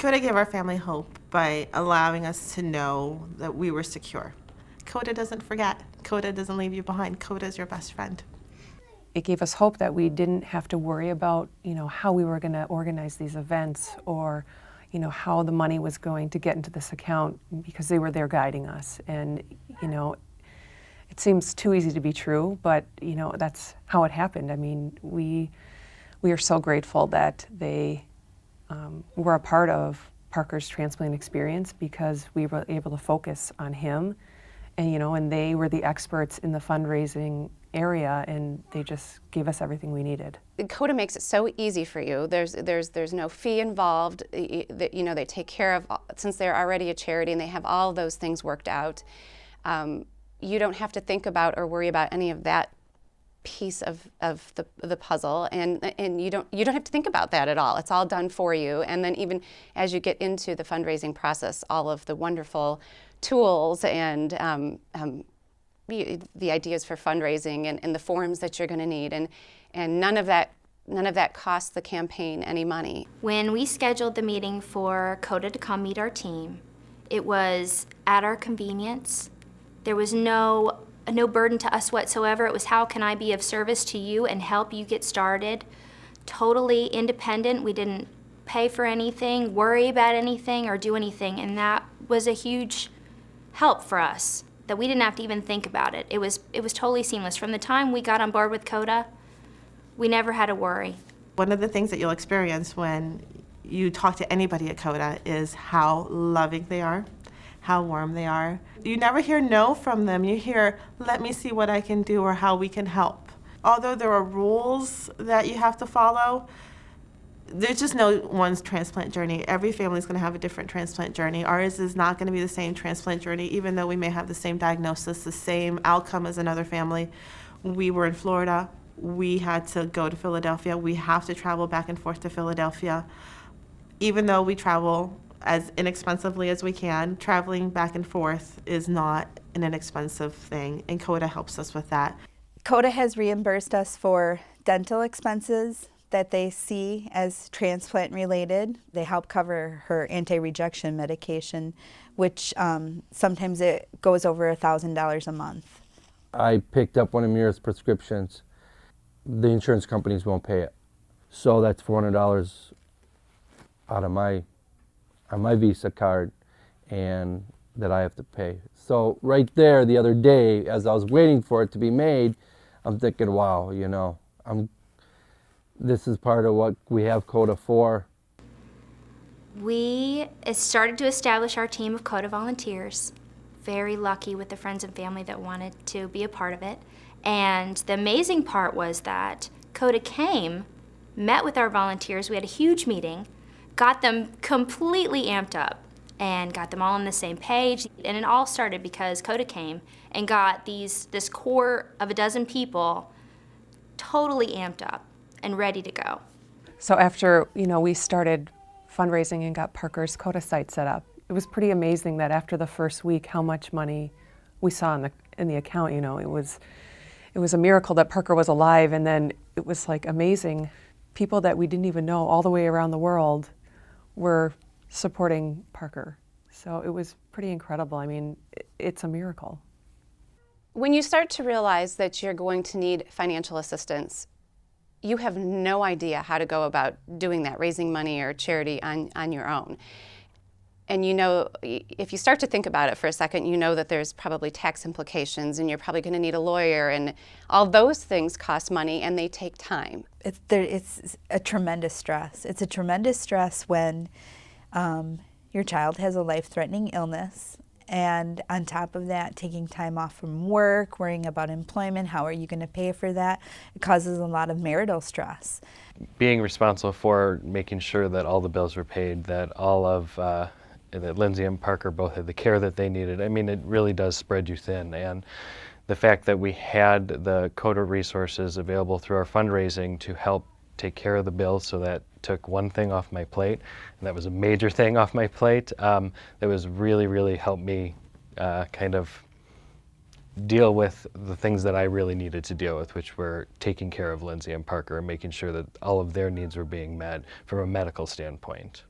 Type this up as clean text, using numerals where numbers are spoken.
COTA gave our family hope by allowing us to know that we were secure. COTA doesn't forget. COTA doesn't leave you behind. COTA is your best friend. It gave us hope that we didn't have to worry about, how we were going to organize these events or, how the money was going to get into this account, because they were there guiding us. And, it seems too easy to be true, but, that's how it happened. I mean, we are so grateful that they were a part of Parker's transplant experience, because we were able to focus on him, and they were the experts in the fundraising area, and they just gave us everything we needed. COTA makes it so easy for you. There's no fee involved. They take care of, since they're already a charity and they have all those things worked out. You don't have to think about or worry about any of that piece of the puzzle, and you don't have to think about that at all. It's all done for you. And then even as you get into the fundraising process, all of the wonderful tools and the ideas for fundraising and the forms that you're going to need, and none of that costs the campaign any money. When we scheduled the meeting for COTA to come meet our team, it was at our convenience. There was no burden to us whatsoever. It was, how can I be of service to you and help you get started? Totally independent. We didn't pay for anything, worry about anything, or do anything, and that was a huge help for us, that we didn't have to even think about it. It was totally seamless. From the time we got on board with COTA, we never had to worry. One of the things that you'll experience when you talk to anybody at COTA is how loving they are, how warm they are. You never hear no from them. You hear, let me see what I can do or how we can help. Although there are rules that you have to follow, there's just no one's transplant journey. Every family is going to have a different transplant journey. Ours is not going to be the same transplant journey, even though we may have the same diagnosis, the same outcome as another family. We were in Florida. We had to go to Philadelphia. We have to travel back and forth to Philadelphia. Even though we travel as inexpensively as we can, traveling back and forth is not an inexpensive thing, and COTA helps us with that. COTA has reimbursed us for dental expenses that they see as transplant related. They help cover her anti-rejection medication, which sometimes it goes over $1,000 a month. I picked up one of Mira's prescriptions. The insurance companies won't pay it. So that's $400 out of my Visa card, and that I have to pay. So right there the other day, as I was waiting for it to be made, I'm thinking, wow, this is part of what we have COTA for. We started to establish our team of COTA volunteers. Very lucky with the friends and family that wanted to be a part of it. And the amazing part was that COTA came, met with our volunteers, we had a huge meeting, got them completely amped up, and got them all on the same page. And it all started because COTA came and got this core of a dozen people totally amped up and ready to go. So after, we started fundraising and got Parker's COTA site set up, it was pretty amazing that after the first week, how much money we saw in the account. It was a miracle that Parker was alive, and then it was like amazing. People that we didn't even know all the way around the world were supporting Parker. So it was pretty incredible. I mean, it's a miracle. When you start to realize that you're going to need financial assistance, you have no idea how to go about doing that, raising money or charity on your own. And if you start to think about it for a second, you know that there's probably tax implications, and you're probably going to need a lawyer, and all those things cost money and they take time. It's a tremendous stress. It's a tremendous stress when your child has a life-threatening illness, and on top of that, taking time off from work, worrying about employment, how are you going to pay for that? It causes a lot of marital stress. Being responsible for making sure that all the bills were paid, that all of that Lindsay and Parker both had the care that they needed. I mean, it really does spread you thin. And the fact that we had the COTA resources available through our fundraising to help take care of the bills, so that took one thing off my plate, and that was a major thing off my plate. That was really helped me kind of deal with the things that I really needed to deal with, which were taking care of Lindsay and Parker and making sure that all of their needs were being met from a medical standpoint.